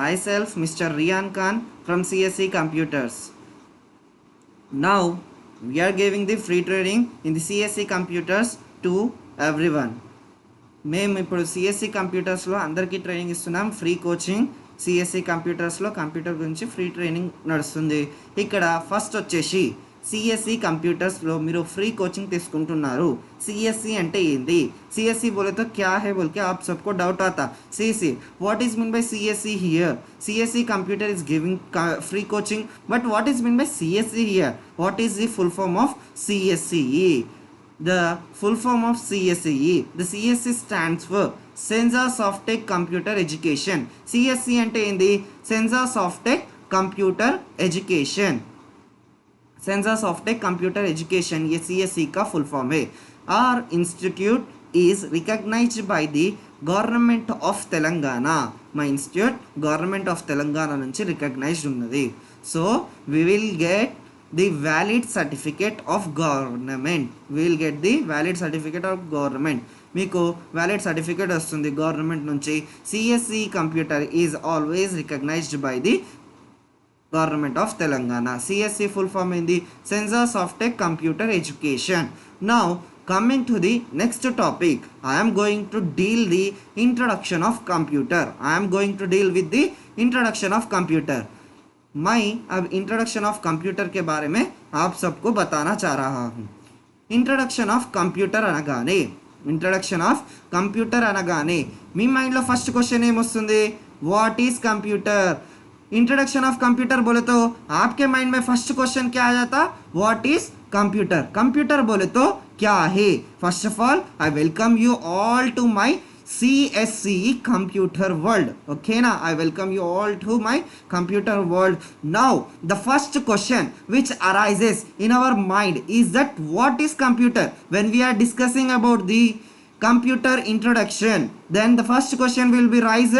Myself, Mr. Rian Khan from CSE Computers. Now we are giving the free training in the CSE Computers to everyone. మేము ఇప్పుడు CSC కంప్యూటర్స్లో అందరికీ training ఇస్తున్నాం. Free coaching CSC కంప్యూటర్స్లో computer గురించి free training నడుస్తుంది. ఇక్కడ first వచ్చేసి CSC కంప్యూటర్స్లో మీరు free coaching తీసుకుంటున్నారు. సిఎస్సి అంటే ఏంటి? సిఎస్సి बोले तो क्या है बोल के आप सबको डाउट आता. CSC, what is mean by CSE here? CSE computer is giving free coaching, but what is mean by CSE here? What is the full form of CSE? The full form of CSE, the CSE stands for Sensor Software Computer Education. CSE అంటే ఏంది? Sensor Software Computer Education. Sensor Software Computer Education ये CSE का full form है. Our institute is recognized by the Government of Telangana. My institute Government of Telangana నుంచి recognized ఉన్నది. So we will get the valid certificate of government. We will get the valid certificate of government. మీకు valid certificate వస్తుంది government నుంచి. CSC computer is always recognised by the government of Telangana. CSC full form ఏంది? Sensor software computer education. Now coming to the next topic, I am going to deal the introduction of computer. I am going to deal with the introduction of computer. मैं अब introduction of computer के बारे में आप सबको बताना चाह रहा हूँ. इंट्रोडक्शन ऑफ कंप्यूटर అనగానే మీ మైండ్లో ఫస్ట్ క్వశ్చన్ ఏమొస్తుంది? What is computer? Introduction of computer बोले तो आपके माइंड में फर्स्ट क्वेश्चन क्या आ जाता? What is computer? कंप्यूटर बोले तो क्या है? First of all I welcome you all to my CSE computer world. Okay na, I welcome you all to my computer world. Now the first question which arises in our mind is that what is computer? When we are discussing about the computer introduction, then the first question will be raised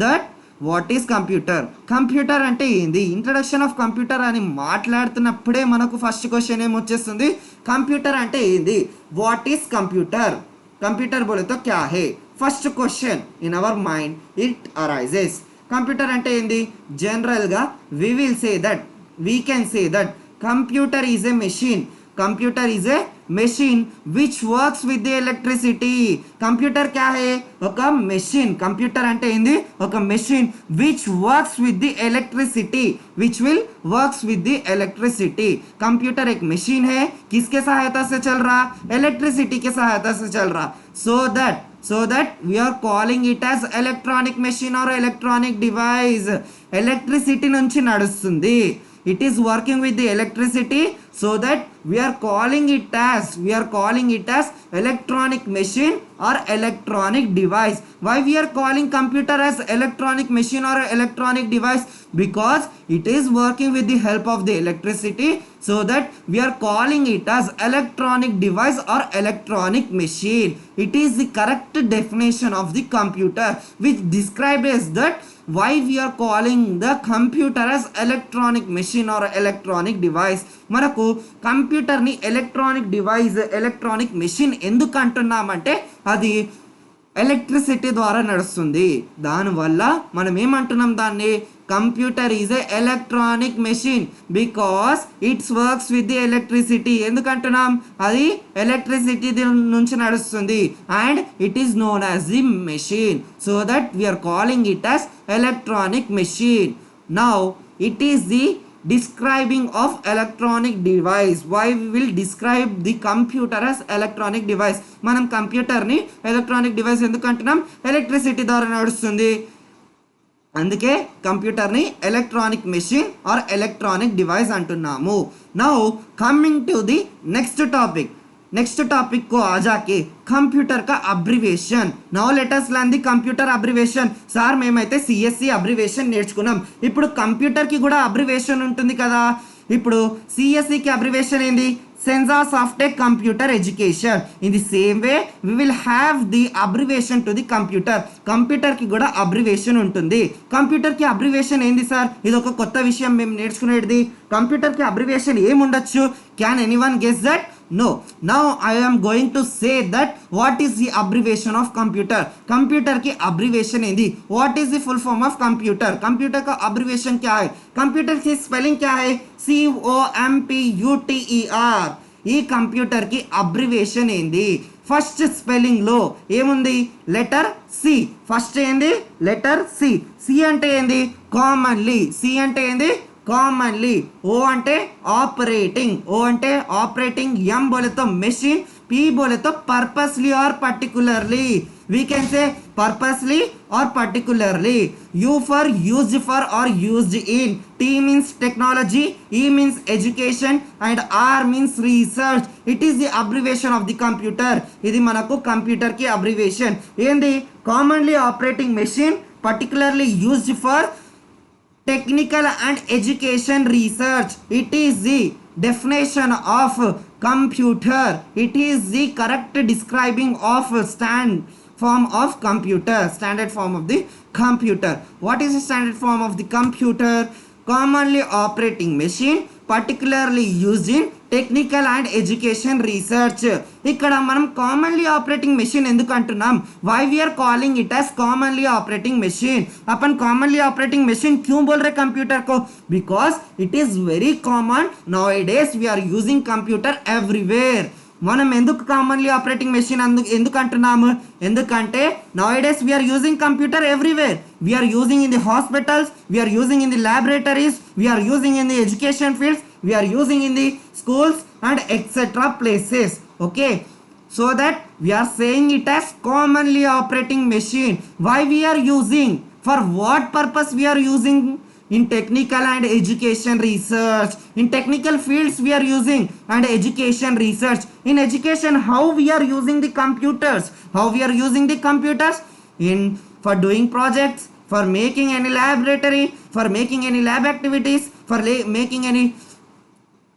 that what is computer? Computer అంటే ఏంది? Introduction of computer అని మాట్లాడుతున్నప్పుడే మనకు first question ఏమొచ్చేస్తుంది? Computer అంటే ఏంది? What is computer? Computer बोले तो क्या है? First question in our mind it arises. Computer అంటే ఏంది? जनरल గా we will say that, we can say that computer is a machine. Computer is a machine which works with the electricity. Computer क्या है? ఒక machine. Computer అంటే ఏంది? ఒక machine which works with the electricity, which will works with the electricity. Computer एक machine है, किसके सहायता से चल रहा? इलेक्ट्रिसिटी के सहायता से चल रहा. so that we are calling it as electronic machine or electronic device. electricity నుంచి నడుస్తుంది. It is working with the electricity, so that we are calling it as electronic machine or electronic device. Why we are calling computer as electronic machine or electronic device? Because it is working with the help of the electricity, so that we are calling it as electronic device or electronic machine. It is the correct definition of the computer which describes that why we are calling the computer as electronic machine or electronic device. మనకు కంప్యూటర్ని electronic device, electronic machine ఎందుకు అంటున్నామంటే అది electricity ద్వారా నడుస్తుంది. దానివల్ల మనం ఏమంటున్నాం? దాన్ని computer is a electronic machine because it's works with the electricity. ఎందుకంటున్నాం? అది ఎలక్ట్రిసిటీ నుంచి నడుస్తుంది and it is known as the machine. So that we are calling it as electronic machine. Now it is the describing of electronic device. Why we will describe the computer as electronic device? మనం కంప్యూటర్ని electronic device ఎందుకు అంటున్నాం? Electricity ద్వారా నడుస్తుంది, అందుకే కంప్యూటర్ని electronic machine or electronic device అంటున్నాము. Now coming to the next topic को आ जाके कंप्यूटर का abbreviation. Now let us learn the computer abbreviation. Sir మేమైతే సిఎస్సి అబ్రివేషన్ నేర్చుకున్నాం, ఇప్పుడు కంప్యూటర్కి కూడా అబ్రివేషన్ ఉంటుంది కదా. ఇప్పుడు సిఎస్సికి అబ్రివేషన్ ఏంది? Sensor Software Computer Education. In the same way we will have the abbreviation to the computer. Computer కి కూడా అబ్రివేషన్ ఉంటుంది. కంప్యూటర్ కి అబ్రివేషన్ ఏంది సార్? ఇది ఒక కొత్త విషయం మేము నేర్చుకునేది. కంప్యూటర్ కి abbreviation ఏముండొచ్చు? Can anyone guess that? No. Now I am going to say that what is the abbreviation of computer. Computer की abbreviation है दी. What is the full form of computer? Computer का abbreviation क्या है? Computer की spelling क्या है? COMPUTER. ఈ computer కి అబ్రివేషన్ ఏంది? ఫస్ట్ స్పెల్లింగ్ లో ఏముంది? Letter C. ఫస్ట్ ఏంది? Letter C. సి అంటే ఏంది? కామన్లీ. సి అంటే ఏంది? कॉमनली. ओ అంటే ऑपरेटिंग. ओ అంటే ऑपरेटिंग. एम बोले तो मशीन. पी बोले तो पर्पसली और particularly. we can say purposely or particularly. U for used for or used in. T means technology. E means education and R means research. It is the abbreviation of the computer. ఇది మనకు computer కి abbreviation ఏంది? commonly operating machine, particularly used for technical and education research. It is the definition of computer. It is the correct describing of standard form of computer. Standard form of the computer. What is the standard form of the computer? Commonly operating machine, particularly used in technical and education research. ఇక్కడ మనం commonly operating machine ఎందుకు అంటున్నాం? Why we are calling it as commonly operating machine. अपन commonly operating machine क्यों बोल रहे computer को? Because it is very common nowadays. We are using computer everywhere. మనం ఎందుకు కామన్లీ ఆపరేటింగ్ మెషిన్ ఎందుకు అంటున్నాము? ఎందుకంటే nowadays we are using computer everywhere. We are using in the hospitals, we are using in the laboratories, we are using in the education fields, we are using in the schools and etcetera places. Okay, so that we are saying it as commonly operating machine. Why we are using? For what purpose we are using? In technical and education research. In technical fields we are using and education research. In education, how we are using the computers? How we are using the computers? For doing projects, for making any laboratory, for making any lab activities, for making any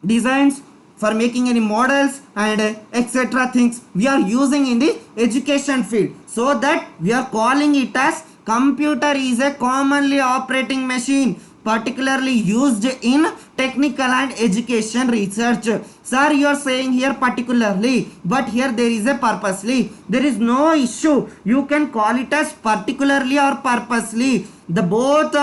designs, for making any models and etc things we are using in the education field. So that we are calling it as computer is a commonly operating machine, particularly used in technical and education research. Sir, you are saying here particularly, but here there is a purposely. There is no issue. You can call it as particularly or purposely. The both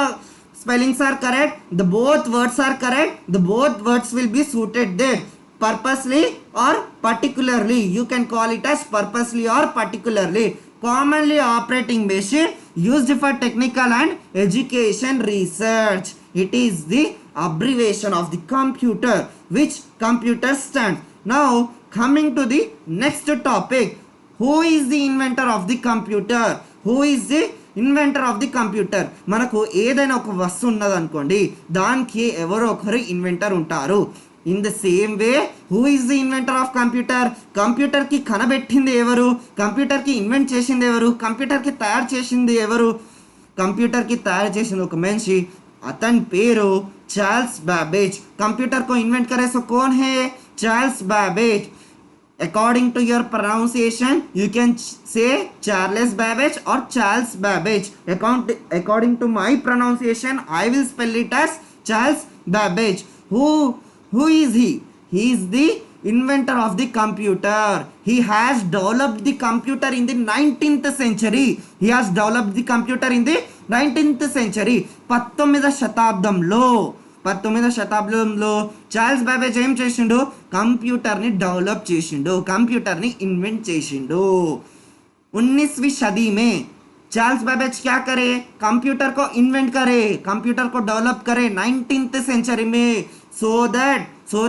spellings are correct. The both words are correct. The both words will be suited there. Purposely or particularly. You can call it as purposely or particularly. Commonly operating machine used for technical and education research. It is the abbreviation of the computer, which computer stands. Now coming to the next topic. Who is the inventor of the computer? Who is the inventor of the computer? మనకు ఏదైనా ఒక వస్తువు ఉన్నదనుకోండి, దానికి ఎవరో ఒకరు inventor ఉంటారు. In the same way who is the inventor of computer? కంప్యూటర్కి కనబెట్టింది ఎవరు? కంప్యూటర్కి ఇన్వెంట్ చేసింది ఎవరు? కంప్యూటర్కి తయారు చేసింది ఎవరు? కంప్యూటర్కి తయారు చేసిన ఒక మనిషి, అతని పేరు చార్ల్స్ బాబేజ్. కంప్యూటర్ को इन्वेंट करे सो कौन है? Charles Babbage. According to your pronunciation, you can say Charles Babbage or Charles Babbage. According to my pronunciation, I will spell it as Charles Babbage. Who is he? He is the inventor of the computer. He has developed the computer in the 19th century. He has developed the computer in the 19th century. 19వ శతాబ్దంలో Charles Babbage ఏం చేసిండు? కంప్యూటర్ని develop చేసిండు, కంప్యూటర్ని invent చేసిండు. 19वीं सदी में Charles Babbage क्या करे? कंप्यूटर को इन्वेंट करे, कंप्यूटर को डेवलप करे 19th सेंचुरी में. so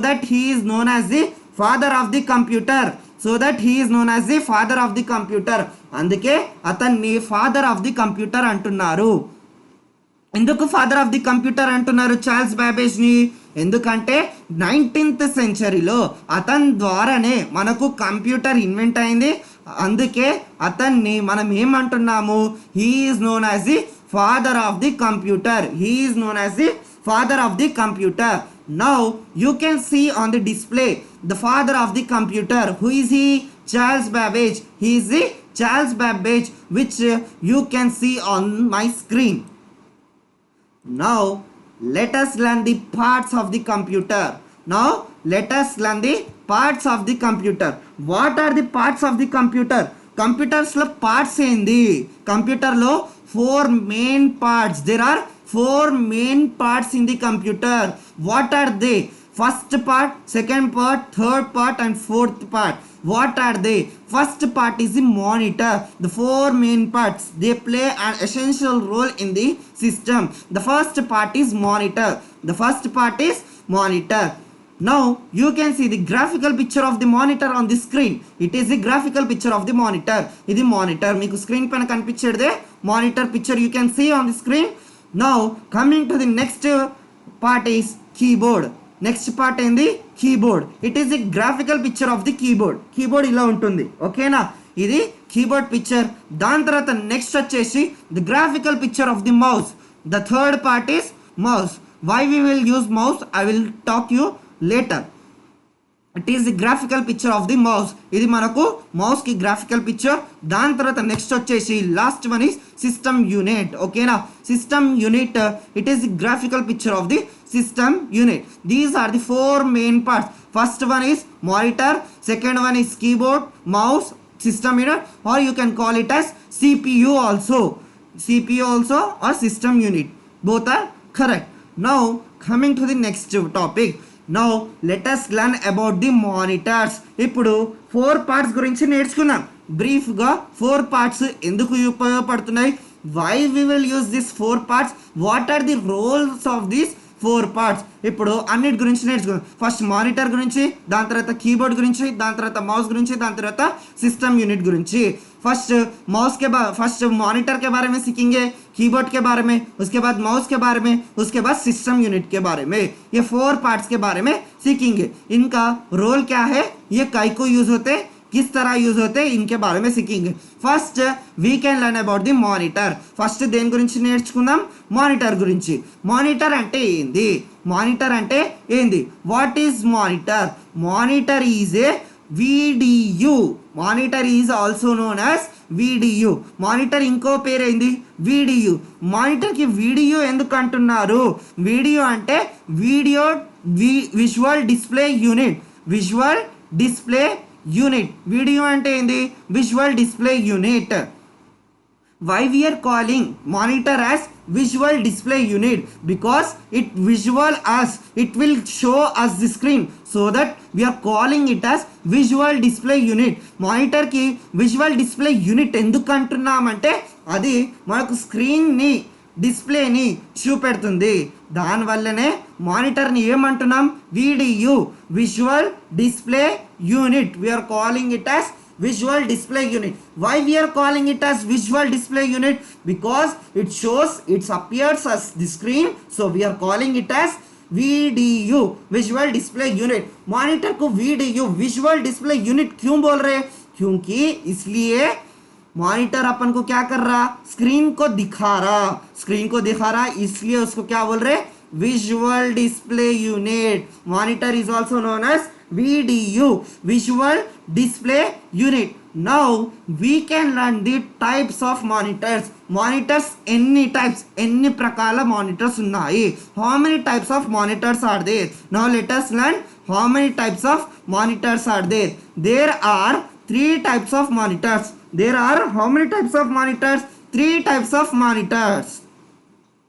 that he is known as the father of the computer. అందుకే అతన్ని ఫాదర్ ఆఫ్ ది కంప్యూటర్ అంటున్నారు. ఎందుకు ఫాదర్ ఆఫ్ ది కంప్యూటర్ అంటున్నారు చార్ల్స్ బాబేజ్ ని? ఎందుకంటే 19th సెంచరీలో అతని ద్వారానే మనకు కంప్యూటర్ ఇన్వెంట్ అయింది. అందుకే అతన్ని మనం ఏమంటున్నాము? He is known as the father of the computer. Now you can see on the display the father of the computer. Who is he? Charles Babbage. He is the Charles Babbage, which you can see on my screen. Now let us learn the parts of the computer. Now let us learn the parts of the computer. What are the parts of the computer? Computers lo parts ఏంది? Computer లో 4 main parts. There are 4 main parts in the computer. What are they? First part, second part, third part and fourth part. What are they? First part is the monitor. The 4 main parts, they play an essential role in the system. The first part is monitor. The first part is monitor. Now you can see the graphical picture of the monitor on the screen. It is the graphical picture of the monitor. ఇది monitor మీకు screen పైన కనిపించేదే monitor picture you can see on the screen. Now coming to the next part is keyboard. Next part ఏంది? Keyboard. It is the graphical picture of the keyboard. Keyboard ఇలా ఉంటుంది, ఓకేనా? ఇది keyboard picture. దాని తర్వాత next వచ్చేసి the graphical picture of the mouse. The third part is mouse. Why we will use mouse I will talk you later. It is the graphical picture of the mouse. ఇది మనకు mouse కి graphical picture. దాని తర్వాత next వచ్చేసి last one is system unit, ఓకేనా? System unit, it is the graphical picture of the system unit. These are the 4 main parts. First one is monitor, second one is keyboard, mouse, system unit, or you can call it as CPU also. CPU also or system unit. Both are correct. Now coming to the next topic. Now let us learn about the monitors. ఇప్పుడు 4 parts గురించి నేర్చుకుందాం. Brief గా 4 parts ఎందుకు ఉపయోగపడుతున్నాయి? Why we will use these 4 parts? What are the roles of these 4 parts? ఇప్పుడు అన్నిటి గురించి నేర్చుకుందాం. ఫస్ట్ మానిటర్ గురించి, దాని తర్వాత కీబోర్డ్ గురించి, దాని తర్వాత మౌస్ గురించి, దాని తర్వాత సిస్టమ్ యూనిట్ గురించి. फर्स्ट माउस के बाद फर्स्ट मॉनिटर के बारे में सीखेंगे, कीबोर्ड के बारे में, उसके बाद माउस के बारे में, उसके बाद सिस्टम यूनिट के बारे में. ये 4 पार्ट्स के बारे में सीखेंगे. इनका रोल क्या है, ये काई को यूज होते, किस तरह यूज होते, इनके बारे में सीखेंगे. First we can learn about the monitor. First దేని గురించి నేర్చుకుందాం? మానిటర్ గురించి. మానిటర్ అంటే ఏంది? మానిటర్ అంటే ఏంది? What is monitor? Monitor is a VDU. Monitor is also known as VDU. Monitor ఇంకో పేరేంది? VDU. మానిటర్కి VDU ఎందుకు అంటున్నారు? వీడియో అంటే video visual display unit. Visual display unit. Video అంటే ఏంది? Visual display unit. Why we are calling monitor as visual display unit? Because it visual us, it will show us the screen, so that we are calling it as visual display unit. Monitor ki visual display unit ఎందుకు అంటున్నామంటే అది మనకు screen ని display ని చూపెడుతుంది. దానివల్లనే మానిటర్ని ఏమంటున్నాం? VDU, visual display unit. we are calling it as visual display unit. Why we are calling it as visual display unit? Because it shows, it appears as the screen, so we are calling it as VDU, visual display unit. monitor को VDU, visual display unit क्यों बोल रहे? क्योंकि इसलिए monitor अपन को क्या कर रहा? स्क्रीन को दिखा रहा. स्क्रीन को दिखा रहा, इसलिए उसको क्या बोल रहे? visual display unit. monitor is also known as VDU, visual display unit. Now we can learn the types of monitors. Monitors any types, any prakala monitors ఉన్నాయి. How many types of monitors are there? Now let us learn how many types of monitors are there. There are 3 types of monitors. There are how many types of monitors? 3 types of monitors.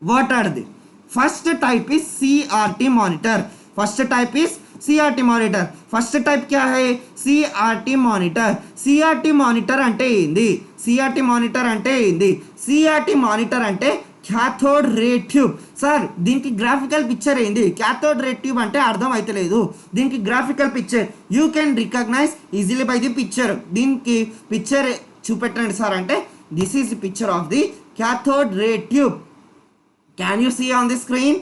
What are they? First type is CRT monitor. First type is CRT monitor. First type క్యా హై? CRT monitor. CRT monitor అంటే ఏంది? CRT monitor అంటే ఏంది? CRT monitor అంటే cathode ray tube. Sir దీనికి graphical picture ఏంది? Cathode ray tube అంటే అర్థం అయితే లేదు. దీనికి graphical picture you can recognise easily by the picture. దీనికి పిక్చర్ చూపెట్టండి సార్ అంటే this is the picture of the cathode ray tube. Can you see on the screen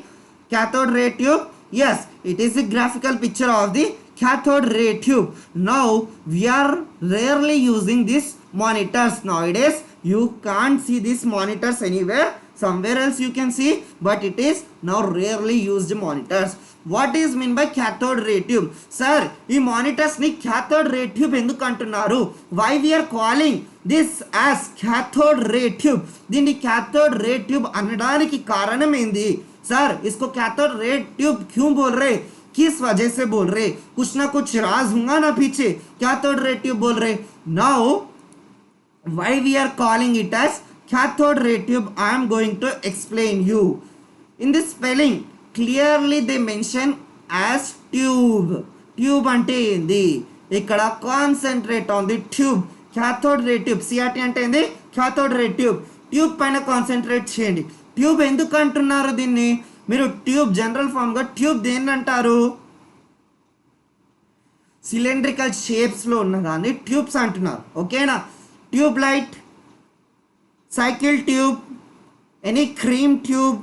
cathode ray tube? Yes, it is a graphical picture of the cathode ray tube. Now we are rarely using these monitors nowadays. You can't see these monitors anywhere. Somewhere else you can see, but it is now rarely used monitors. What is mean by cathode ray tube? Sir, ఈ monitors ని cathode ray tube ఎందుకు అంటున్నారు? Why we are calling this as cathode ray tube? దీన్ని cathode ray tube అనడానికి కారణం ఏంది? Sir इसको cathode ray tube क्यों बोल रहे? किस वजह से बोल रहे, कुछ ना कुछ राज होगा ना पीछे, कैथोड रे ट्यूब बोल रहे. Now why we are calling it as cathode ray tube, I am going to explain you. In this spelling clearly they mention as tube. Tube అంటే ఏంది, ఇక్కడ concentrate on the tube. Cathode ray tube, CRT అంటే ఏంది, cathode ray tube. Tube పైన concentrate చేయండి. Tube ఎందుకు అంటున్నారు దీన్ని మీరు, ట్యూబ్ జనరల్ ఫామ్గా ట్యూబ్ దేన్ని అంటారు, సిలిండ్రికల్ షేప్స్లో ఉన్న దాన్ని ట్యూబ్స్ అంటున్నారు. ఓకేనా, tube light, cycle tube, any cream tube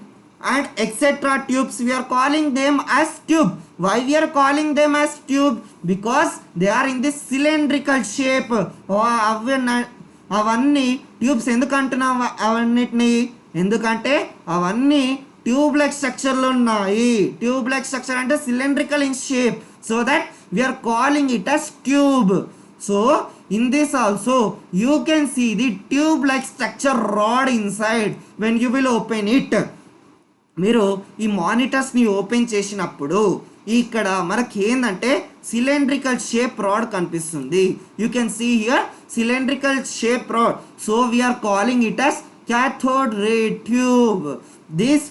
and etc tubes, we are calling them as tube. Why we are calling them as tube, because they are in this cylindrical shape. అవన్నీ tubes ఎందుకు అంటున్నాం అవన్నిటిని, ఎందుకంటే అవన్నీ tube like స్ట్రక్చర్లో ఉన్నాయి. Tube like structure అంటే cylindrical in shape, so that we are calling it as tube. So in this also you can see the tube like structure rod inside when you will open it. మీరు ఈ మానిటర్స్ని open చేసినప్పుడు ఇక్కడ మనకి ఏంటంటే cylindrical shape rod కనిపిస్తుంది. You can see here cylindrical shape rod. So we are calling it as cathode ray tube. This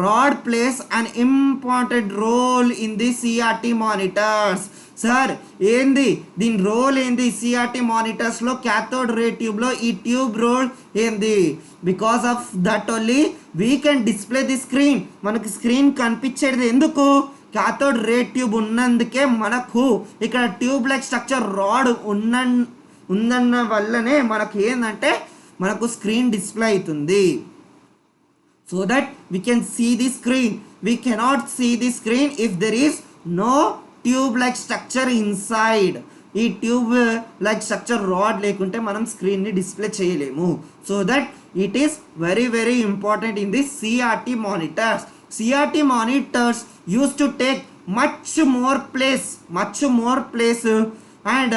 rod plays an important role in the CRT monitors. Sir ఏంది దీని role ఏంది, CRT మానిటర్స్లో cathode రే ట్యూబ్లో ఈ tube role ఏంది, because of that only we can display the screen. మనకి screen కనిపించేది ఎందుకు, cathode ray tube ఉన్నందుకే మనకు ఇక్కడ ట్యూబ్ లైక్ స్ట్రక్చర్ రాడ్ ఉందన్న వల్లనే మనకు ఏంటంటే మనకు స్క్రీన్ డిస్ప్లే అవుతుంది. So that we can see the screen. We cannot see the screen if there is no tube like structure inside. ఈ ట్యూబ్ లైక్ స్ట్రక్చర్ రాడ్ లేకుంటే మనం స్క్రీన్ని డిస్ప్లే చేయలేము. So that it is very very important in the CRT monitors. CRT monitors used to take much more place and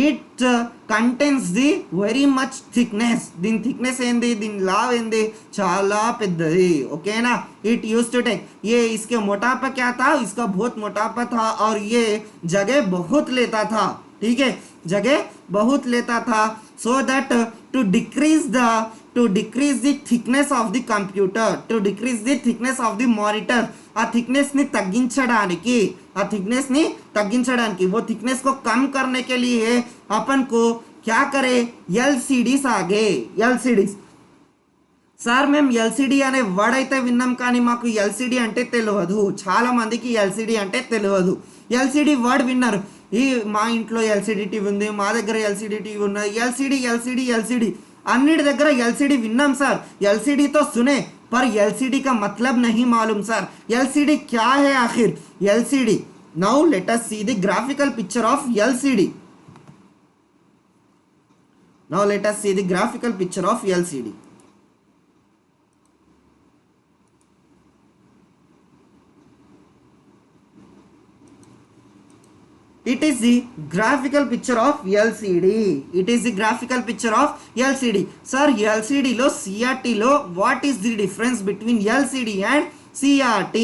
it contains the very much thickness. దీని thickness ఏంది, దీని లావ్ ఏంది, చాలా పెద్దది. ఓకేనా, ఇట్ యూज टू टेक ये इसके मोटापा क्या था, इसका बहुत मोटापा था और ये जगह बहुत लेता था. ठीक है, जगह बहुत लेता था. so that to decrease the thickness of the computer, to decrease the thickness of the monitor, ఆ థిక్నెస్ని तग्గించడానికి वो थिकनेस को कम करने के लिए अपन को क्या करे, LCDs आ गए. LCDs సార్ మేము ఎల్సిడి అనే వర్డ్ అయితే విన్నాం కానీ మాకు ఎల్సిడి అంటే తెలియదు. చాలా మందికి ఎల్సిడి అంటే తెలియదు. ఎల్సిడి వర్డ్ విన్నారు, ఈ మా ఇంట్లో ఎల్సిడి టీవీ ఉంది, మా దగ్గర ఎల్సిడి టీవీ ఉన్నది, ఎల్సిడి अन्निट దగ్గర एलसीडी विन्नाम सर. एलसीडी तो सुने पर एलसीडी का मतलब नहीं मालूम सर. एलसीडी क्या है आखिर, LCD. Now let us see the graphical picture of LCD. Now let us see the graphical picture of LCD. It is the graphical picture of LCD. It is the graphical picture of LCD. Sir, LCD lo CRT lo what is the difference between LCD and CRT?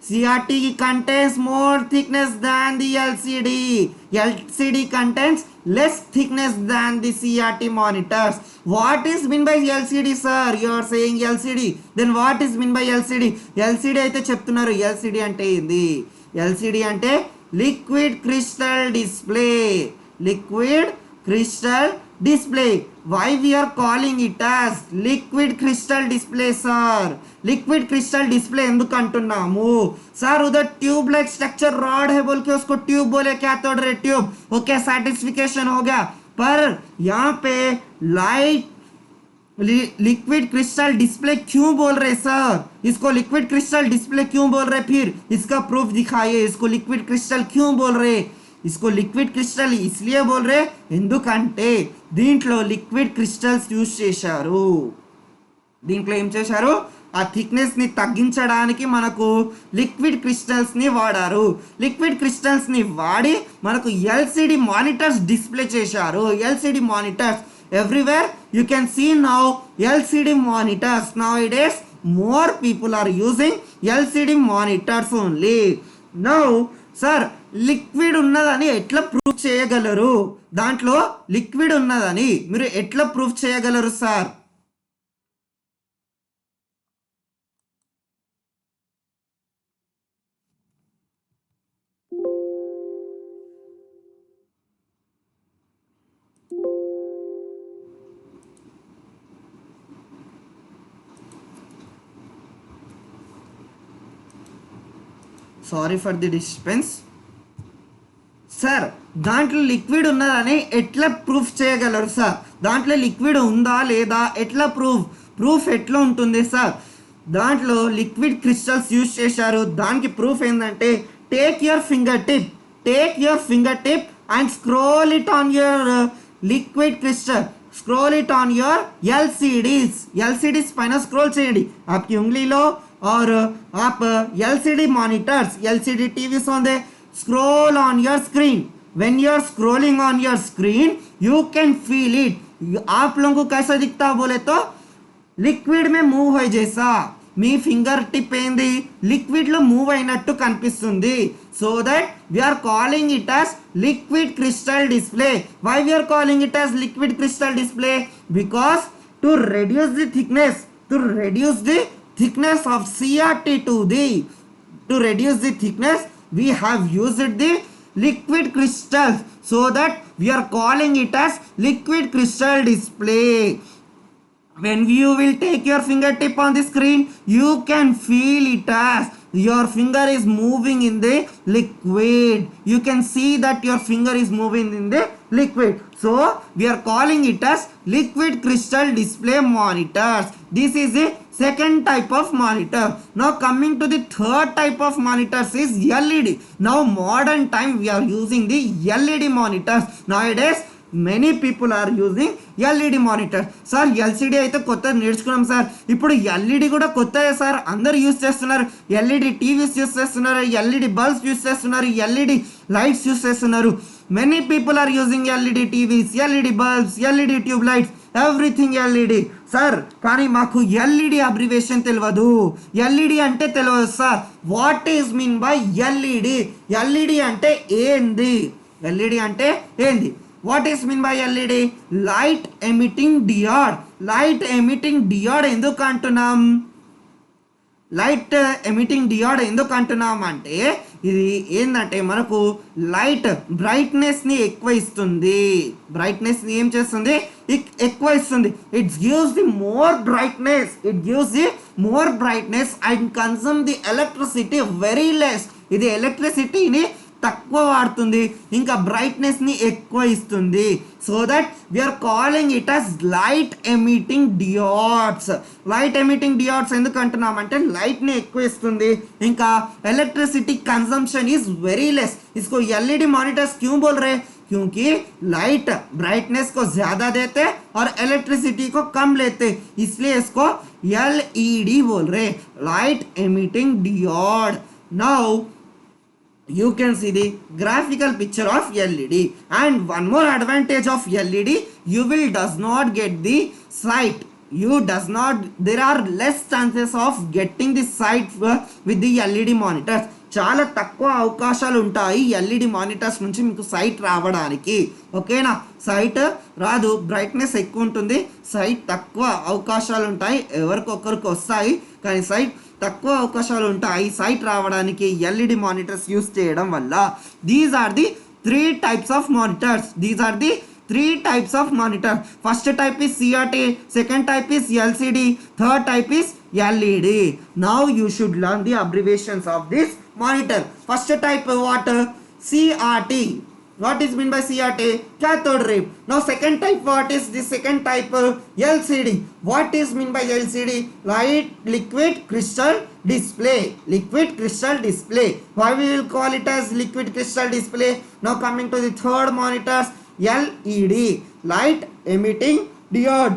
CRT contains more thickness than the LCD. LCD contains less thickness than the CRT monitors. What is mean by LCD sir? You are saying LCD. Then what is mean by LCD? LCD అయితే చెప్తున్నారు. LCD అంటే ఏంది? LCD అంటే liquid crystal display. Liquid crystal display. Why we are calling it as liquid crystal display sir? liquid crystal display ఎందుకు అంటున్నాము sir? उधर tube like structure rod है बोल के उसको ट्यूब बोले, कैथोड रे ट्यूब. ओके, सैटिस्फिकेशन हो गया. पर यहाँ पे लाइट लिक्विड क्रिस्टल डिस्प्ले क्यों बोल रहे सर? इसको लिक्विड क्रिस्टल डिस्प्ले क्यों बोल रहे, फिर इसका प्रूफ दिखाइए. इसको लिक्विड क्रिस्टल क्यों बोल रहे? इसको लिक्विड क्रिस्टल इसलिए बोल रहे ఎందుకంటే దీంట్లో లిక్విడ్ క్రిస్టల్స్ యూజ్ చేశారు. దీంట్లో ఏం చేశారు, ఆ థిక్నెస్ని తగ్గించడానికి మనకు లిక్విడ్ క్రిస్టల్స్ని వాడారు. లిక్విడ్ క్రిస్టల్స్ని వాడి మనకు ఎల్సిడి మానిటర్స్ డిస్ప్లే చేశారు. LCD monitors everywhere you can see now LCD monitors. Nowadays more people are using LCD monitors only. Now sir liquid ఉన్నదని ఎట్లా ప్రూఫ్ చేయగలరు? దాంట్లో లిక్విడ్ ఉన్నదని మీరు ఎట్లా ప్రూఫ్ చేయగలరు sir? Sorry for the disturbance. Sir దాంట్లో లిక్విడ్ ఉన్నదని ఎట్లా ప్రూఫ్ చేయగలరు సార్? దాంట్లో లిక్విడ్ ఉందా లేదా ఎట్లా ప్రూఫ్ ఎట్లా ఉంటుంది సార్? దాంట్లో లిక్విడ్ క్రిస్టల్స్ యూజ్ చేశారు. దానికి ప్రూఫ్ ఏంటంటే take your finger tip and scroll it on your liquid crystal, scroll it on your LCDs పైన స్క్రోల్ చేయండి आपकी उंगलीలో और आप LCD monitors, LCD TVs on the scroll on your screen. When you are scrolling on your screen you can feel it. आप लोगों को कैसा दिखता बोले तो లిక్విడ్ में మూవ్ అయ్యే జైసా మీ ఫింగర్ టిప్ ఏంది లిక్విడ్ లో మూవ్ అయినట్టు కనిపిస్తుంది. So that we are calling it as liquid crystal display. Why we are calling it as liquid crystal display? Because to reduce the thickness of CRT to reduce the thickness we have used the liquid crystals, so that we are calling it as liquid crystal display. When you will take your fingertip on the screen you can feel it as your finger is moving in the liquid. You can see that your finger is moving in the liquid. So we are calling it as liquid crystal display monitors. This is the second type of monitor. Now coming to the third type of monitors is LED. Now modern time we are using the LED monitors. Nowadays many people are using LED monitor. Sir LCD అయితే కొత్త నేర్చుకున్నాం sir. ఇప్పుడు LED కూడా కొత్తదే sir. అందరు use చేస్తున్నారు. LED TVs use చేస్తున్నారు, LED bulbs use చేస్తున్నారు, LED లైట్స్ యూస్ చేస్తున్నారు. Many people are using LED TVs, LED bulbs, LED tube lights, everything LED sir. కానీ మాకు LED అబ్రివేషన్ తెలియదు. LED అంటే తెలియదు sir. What is mean by LED? LED అంటే ఏంది? LED అంటే ఏంది? What is mean by LED? Light emitting diode. Light emitting diode ఎందుకు అంటున్నాం? లైట్ ఎమిటింగ్ డియోడ్ ఎందుకు అంటున్నాం అంటే ఇది ఏంటంటే మనకు లైట్ బ్రైట్నెస్ని ఎక్కువ ఇస్తుంది. బ్రైట్నెస్ని ఏం చేస్తుంది? ఎక్కువ ఇస్తుంది. It gives the more brightness and consume the electricity very less. ఇది ఎలక్ట్రిసిటీని తక్కువ వాడుతుంది, ఇంకా బ్రైట్నెస్ని ఎక్కువ ఇస్తుంది. So that we are calling it as light emitting diodes. Light emitting diodes ఎందుకు అంటున్నామంటే లైట్ని ఎక్కువ ఇస్తుంది, ఇంకా electricity consumption is very less. इसको LED मॉनिटर्स क्यों बोल रहे? क्योंकि लाइट ब्राइटनेस को ज्यादा देते और इलेक्ट्रिसिटी को कम लेते, इसलिए इसको LED बोल रहे, light emitting diode. Now you can see the graphical picture of LED. And one more advantage of LED, you will does not get the sight. There are less chances of getting the sight with the LED monitors. చాలా తక్కువ అవకాశాలు ఉంటాయి LED monitors నుంచి మీకు site రావడానికి. ఓకేనా? Site రాదు, brightness ఎక్కువ ఉంటుంది, సైట్ తక్కువ అవకాశాలు ఉంటాయి. ఎవరికొకరికి వస్తాయి కానీ సైట్ తక్కువ అవకాశాలు ఉంటాయి సైట్ రావడానికి LED మానిటర్స్ యూస్ చేయడం వల్ల. These are the three types of monitors. First type is CRT, second type is LCD, third type is LED. Now you should learn the abbreviations of this monitor. First type what? CRT. What is mean by CRT? Cathode ray. Now second type, what is the second type? LCD. What is mean by LCD? Liquid crystal display. Why we will call it as liquid crystal display? Now coming to the third monitors, LED, light emitting diode.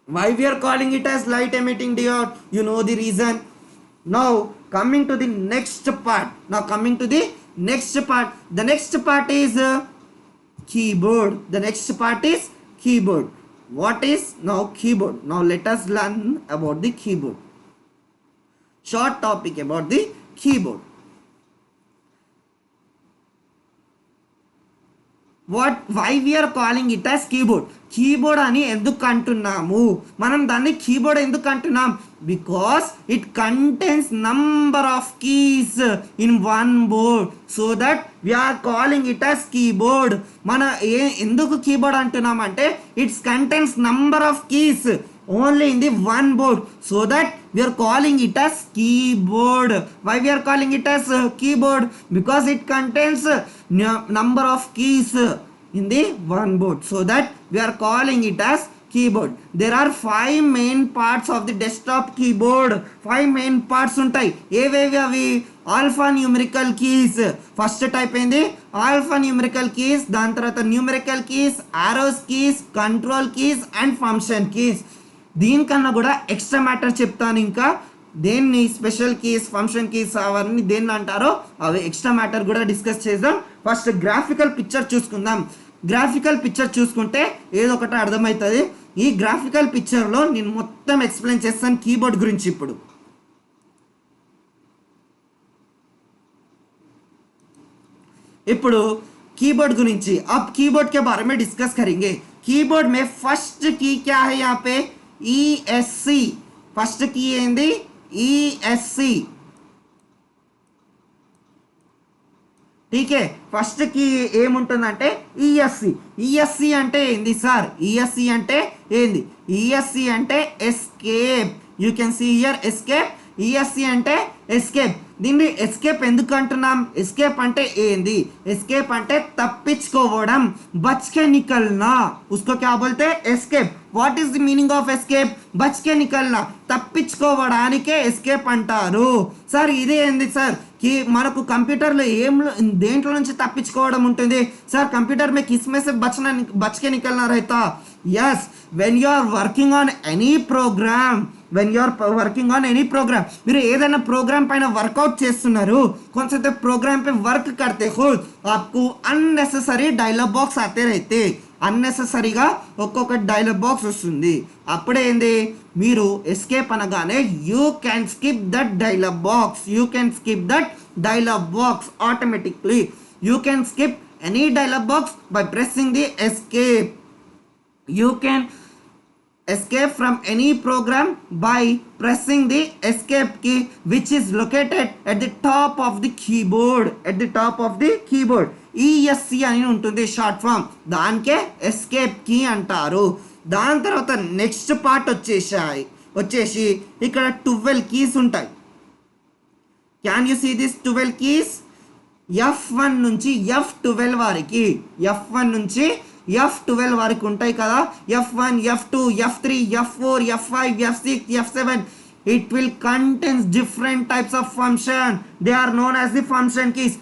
Why we are calling it as light emitting diode? You know the reason. Now coming to the next part. The next part is keyboard. What is now keyboard? Now let us learn about the keyboard. Short topic about the keyboard. Why we are calling it as keyboard. Keyboard అని ఎందుకు అంటున్నాము, మనం దాన్ని keyboard ఎందుకు అంటున్నాం, because it contains number of keys in one board, so that we are calling it as keyboard. మన ఎందుకు keyboard అంటున్నాం అంటే it's contains number of keys only in the one board, so that we are calling it as keyboard. Why we are calling it as keyboard, because it contains number of keys in the one board, so that we are calling it as keyboard. There are 5 main parts of the desktop keyboard. 5 main parts ఉంటాయి. ఏవేవి అవి, alpha numerical keys first type ఏంది, alpha numerical keys, దాని తర్వాత numerical keys, Aorus keys, control keys and function keys. దీనికన్నా కూడా extra matter చెప్తాను, ఇంకా దేన్ని స్పెషల్ కీస్, ఫంక్షన్ కీస్ అవన్నీ దేన్ని అంటారో అవి ఎక్స్ట్రా మ్యాటర్ కూడా డిస్కస్ చేద్దాం. ఫస్ట్ గ్రాఫికల్ పిక్చర్ చూసుకుందాం. గ్రాఫికల్ పిక్చర్ చూసుకుంటే ఏదో ఒకటి అర్థమవుతుంది. ఈ గ్రాఫికల్ పిక్చర్లో నేను మొత్తం ఎక్స్ప్లెయిన్ చేస్తాను కీబోర్డ్ గురించి. ఇప్పుడు कीबोर्ड गुరించి, अब कीबोर्ड के बारे में डिस्कस करेंगे. कीबोर्ड में फर्स्ट की क्या है, यहाँ पे ESC. फर्स्ट की ఏంది ESC. ठीक है, ఫస్ట్ కి ఏముంటుందంటే ఈఎస్సి. ఈఎస్సి అంటే ఏంది సార్, ఈఎస్సి అంటే ఏంది, ఈఎస్సి అంటే escape. You can see here escape. ESC అంటే ఎస్కేప్. దీన్ని ఎస్కేప్ ఎందుకు అంటున్నాం, ఎస్కేప్ అంటే ఏంది, ఎస్కేప్ అంటే తప్పించుకోవడం, బచ్కే నికల్నా, ఉస్కో క్యా బోల్తే escape. What is the meaning of escape, బచ్కే నికల్నా, తప్పించుకోవడానికే ఎస్కేప్ అంటారు. సార్ ఇదే ఏంది సార్ కి మనకు కంప్యూటర్లో దేంట్లో నుంచి తప్పించుకోవడం ఉంటుంది సార్, కంప్యూటర్ में किसमें से बच के निकलना रहता. yes, when you are working on any program, మీరు ఏదైనా ప్రోగ్రామ్ పైన వర్కౌట్ చేస్తున్నారు, కొంచెం ప్రోగ్రామ్ पे वर्क करते हो, आपको अननेसेसरी डायलॉग बॉक्स आते रहते, అన్నెసెసరీగా ఒక్కొక్క డైలాగ్ బాక్స్ వస్తుంది. అప్పుడే ఏంది, మీరు ఎస్కేప్ అనగానే you can skip that dialogue box, automatically. You can skip any dialogue box by pressing the escape. You can escape from any program by pressing the escape key, which is located at the top of the keyboard. ESC అని ఉంటుంది short form, దానికే escape key అంటారు. దాని తర్వాత next part వచ్చేసి ఇక్కడ 12 keys ఉంటాయి. Can you see this 12 keys, F1 నుంచి F12 వరకు, F1 నుంచి F12 వరకు ఉంటాయి కదా, F1, F2, F3, F4, F5, F6, F7. it will contains different types of function. they are known as the function keys.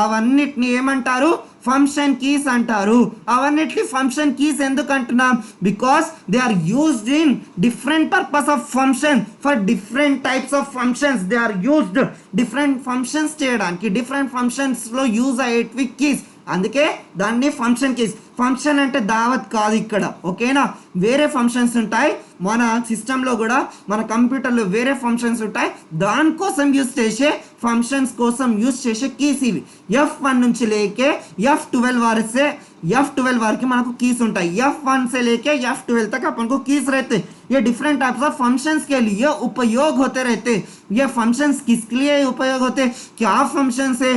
అవన్నిటిని ఏమంటారు, function keys అంటారు. అవన్నిటిని ఫంక్షన్ కీస్ ఎందుకు అంటున్నాం, because they are used in different purpose of function, for different types of functions. They are used different functions చేయడానికి, different ఫంక్షన్స్లో use అయ్యేటివి keys, అందుకే దాన్ని ఫంక్షన్ కీస్. ఫంక్షన్ అంటే దావత్ కాదు ఇక్కడ, ఓకేనా. వేరే ఫంక్షన్స్ ఉంటాయి మన సిస్టంలో కూడా, మన కంప్యూటర్లో వేరే ఫంక్షన్స్ ఉంటాయి, దానికోసం యూజ్ చేసే ఫంక్షన్స్ కోసం యూజ్ చేసే కీస్ ఇవి. F1 నుంచి లేకే F12 वరకు మనకు कीस ఉంటాయి. F1 से लेके F12 तक अपन को कीस रहते. ये डिफरेंट टाइप्स ऑफ फंक्शंस के लिए उपयोग होते रहते. ये फंक्शंस किसके लिए उपयोग होते, क्या फंक्शंस है,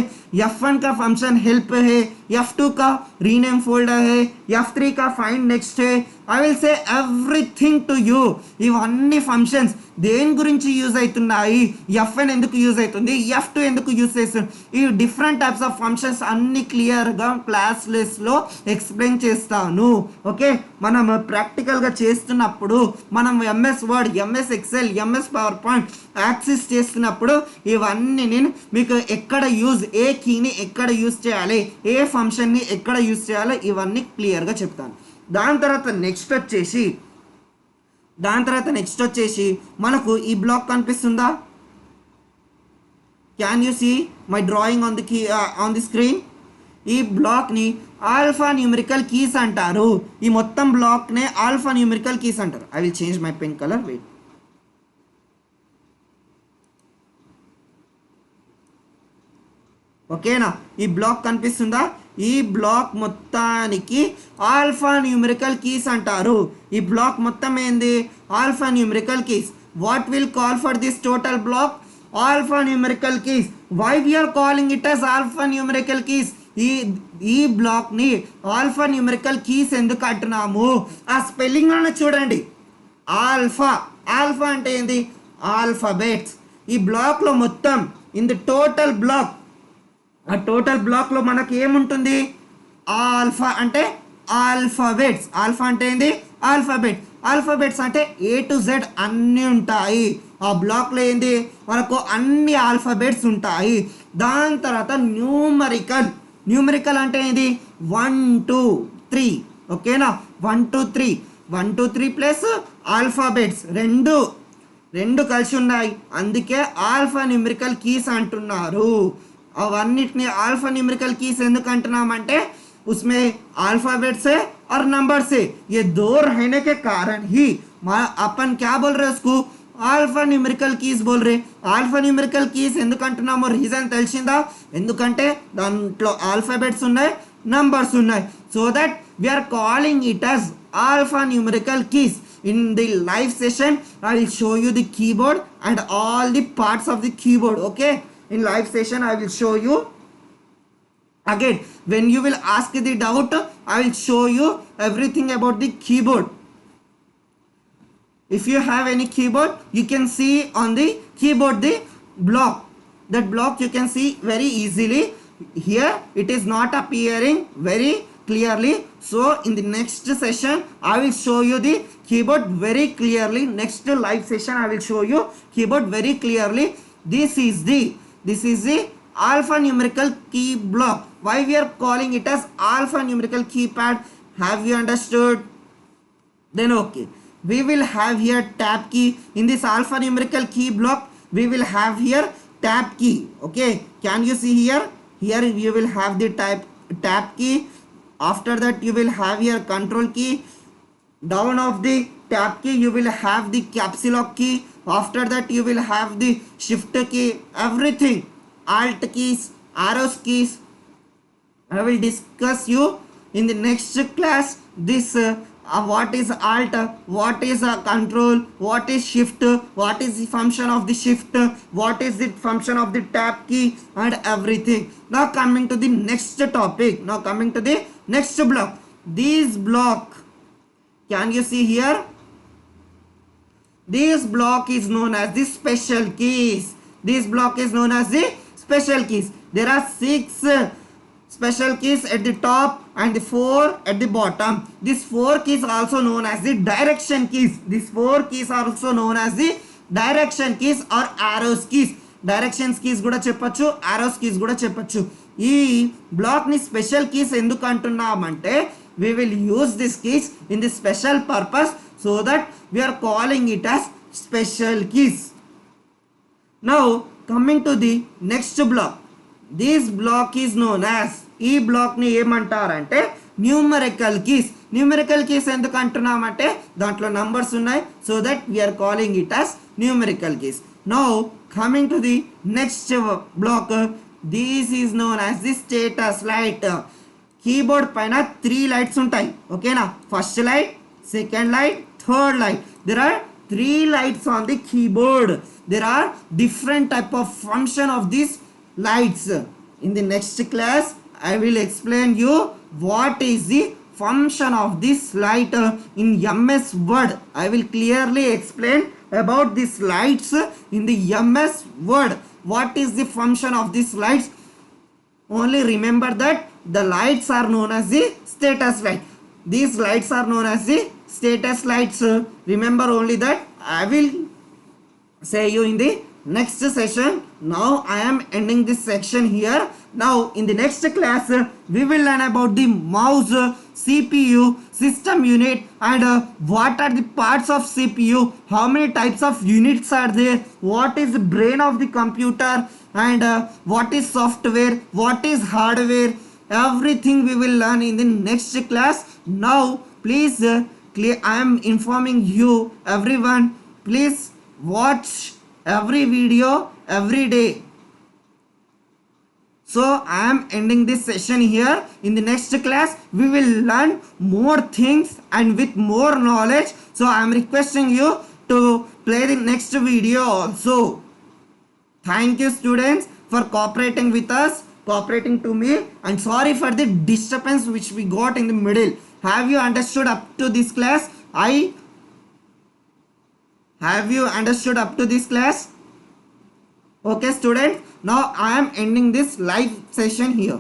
F1 का फंक्शन हेल्प है, F2 का रीनेम फोल्डर है, F3 का फाइंड नेक्स्ट है. I will say everything to you. ఇవన్నీ ఫంక్షన్స్ దేని గురించి యూజ్ అవుతున్నాయి, F1 ఎందుకు యూజ్ అవుతుంది, F2 ఎందుకు యూజ్ చేస్తుంది, ఈ డిఫరెంట్ టైప్స్ ఆఫ్ ఫంక్షన్స్ అన్ని క్లియర్గా క్లాస్లెస్లో ఎక్స్ప్లెయిన్ చేస్తాను. ఓకే, మనం ప్రాక్టికల్గా చేస్తున్నప్పుడు, మనం MS word, MS Excel, MS PowerPoint access చేస్తున్నప్పుడు ఇవన్నీ నేను మీకు ఎక్కడ యూజ్, ఏ కీని ఎక్కడ యూజ్ చేయాలి, ఏ ఫంక్షన్ని ఎక్కడ యూజ్ చేయాలి, ఇవన్నీ క్లియర్గా చెప్తాను. దాని తర్వాత నెక్స్ట్ వచ్చేసి మనకు ఈ బ్లాక్ కనిపిస్తుందా, can you see my drawing on the screen. ఈ బ్లాక్ని ఆల్ఫా న్యూమరికల్ కీస్ అంటారు. ఈ మొత్తం బ్లాక్నే ఆల్ఫా న్యూమరికల్ కీస్ అంటారు. I will change my pen colour, wait. ఓకేనా, ఈ బ్లాక్ కనిపిస్తుందా, ఈ బ్లాక్ మొత్తానికి ఆల్ఫా న్యూమరికల్ కీస్ అంటారు. ఈ బ్లాక్ మొత్తం ఏంది? Alpha numerical keys. What will call for this total block? Alpha numerical keys. Why we are calling it as alpha numerical keys? ఈ బ్లాక్ని ఆల్ఫా న్యూమరికల్ కీస్ ఎందుకు అంటున్నాము? ఆ స్పెల్లింగ్లోనే చూడండి. ఆల్ఫా. ఆల్ఫా అంటే ఏంది? ఆల్ఫాబెట్స్. ఈ బ్లాక్లో మొత్తం ఇన్ ది టోటల్ బ్లాక్, ఆ టోటల్ బ్లాక్లో మనకి ఏముంటుంది? ఆల్ఫా అంటే ఆల్ఫాబెట్స్. ఆల్ఫా అంటే ఏంది? ఆల్ఫాబెట్. ఆల్ఫాబెట్స్ అంటే ఏ టు జెడ్ అన్నీ ఉంటాయి ఆ బ్లాక్లో. ఏంది? మనకు అన్ని ఆల్ఫాబెట్స్ ఉంటాయి. దాని తర్వాత న్యూమరికల్. న్యూమరికల్ అంటే ఏంది? 1 2 3. ఓకేనా? 1 2 3. 1 2 3 ప్లస్ ఆల్ఫాబెట్స్ రెండు కలిసి ఉన్నాయి. అందుకే ఆల్ఫా న్యూమరికల్ కీస్ అంటున్నారు. అవన్నిటిని ఆల్ఫా न्यूमेरिकल कीस ఎందుకు అంటున్నామంటే उसमें अल्फाबेट्स है और नंबर्स है, ये दो रहने के कारण ही अपन क्या बोल रहे उसको ఆల్ఫా న్యూమరికల్ కీస్ బోల్ రే. ఆల్ఫా న్యూమరికల్ కీస్ ఎందుకు అంటున్నామో రీజన్ తెలిసిందా? ఎందుకంటే దాంట్లో ఆల్ఫాబెట్స్ ఉన్నాయి, నంబర్స్ ఉన్నాయి. So that we are calling it as alpha numerical keys. In the live session I will show you the keyboard and all the parts of the keyboard. Okay, in live session I will show you. Again, when you will ask the doubt, I will show you everything about the keyboard. If you have any keyboard, you can see on the keyboard the block. That block you can see very easily. Here it is not appearing very clearly. So in the next session I will show you the keyboard very clearly. Next live session I will show you keyboard very clearly. This is the alpha numerical key block. Why we are calling it as alpha numerical keypad? Have you understood? Then okay, we will have here tab key. In this alpha numerical key block we will have here tab key. Okay, can you see here? Here you will have the tab key. After that you will have here control key. Down of the tab key you will have the caps lock key. After that you will have the shift key. Everything, alt keys, arrows keys, I will discuss you in the next class. This what is alt, what is control, what is shift, what is the function of the shift, what is the function of the tab key, and everything. Now coming to the next topic, now coming to the next block. This block, can you see here? This block is known as the special keys. This block is known as the special keys. There are 6 special keys at the top and the 4 at the bottom. These 4 keys are also known as the direction keys. These 4 keys are also known as the direction keys or arrows keys. Directions keys కూడా చెప్పొచ్చు, arrows keys కూడా చెప్పొచ్చు. ఈ black ని special keys ఎందుకు అంటున్నామంటే we will use these keys in the special purpose, so that we are calling it as special keys. Now coming to the next block. This block is known as, ఈ black ని ఏమంటారంటే numerical keys. Numerical keys ఎందుకు అంటున్నామంటే దాంట్లో numbers ఉన్నాయి, so that we are calling it as numerical keys. Now coming to the next block. This is known as the status light. Keyboard పైన 3 lights ఉంటాయి. ఓకేనా? First light, second light, third light. There are 3 lights on the keyboard. There are different type of function of these lights. In the next class I will explain you what is the function of this light in MS Word. I will clearly explain about these lights in the MS Word. What is the function of these lights? Only remember that the lights are known as the status light. These lights are known as the status lights. Remember only that. I will say you in the next session. Now I am ending this section here. Now in the next class we will learn about the mouse, CPU, system unit, and what are the parts of CPU, how many types of units are there, what is the brain of the computer, and what is software, what is hardware. Everything we will learn in the next class. Now please I am informing you everyone, please watch every video every day, So I am ending this session here. In the next class we will learn more things and with more knowledge. So I am requesting you to play the next video also. Thank you students for cooperating with us, cooperating to me, and sorry for the disturbance which we got in the middle. Have you understood up to this class? Have you understood up to this class? Okay students, now I am ending this live session here.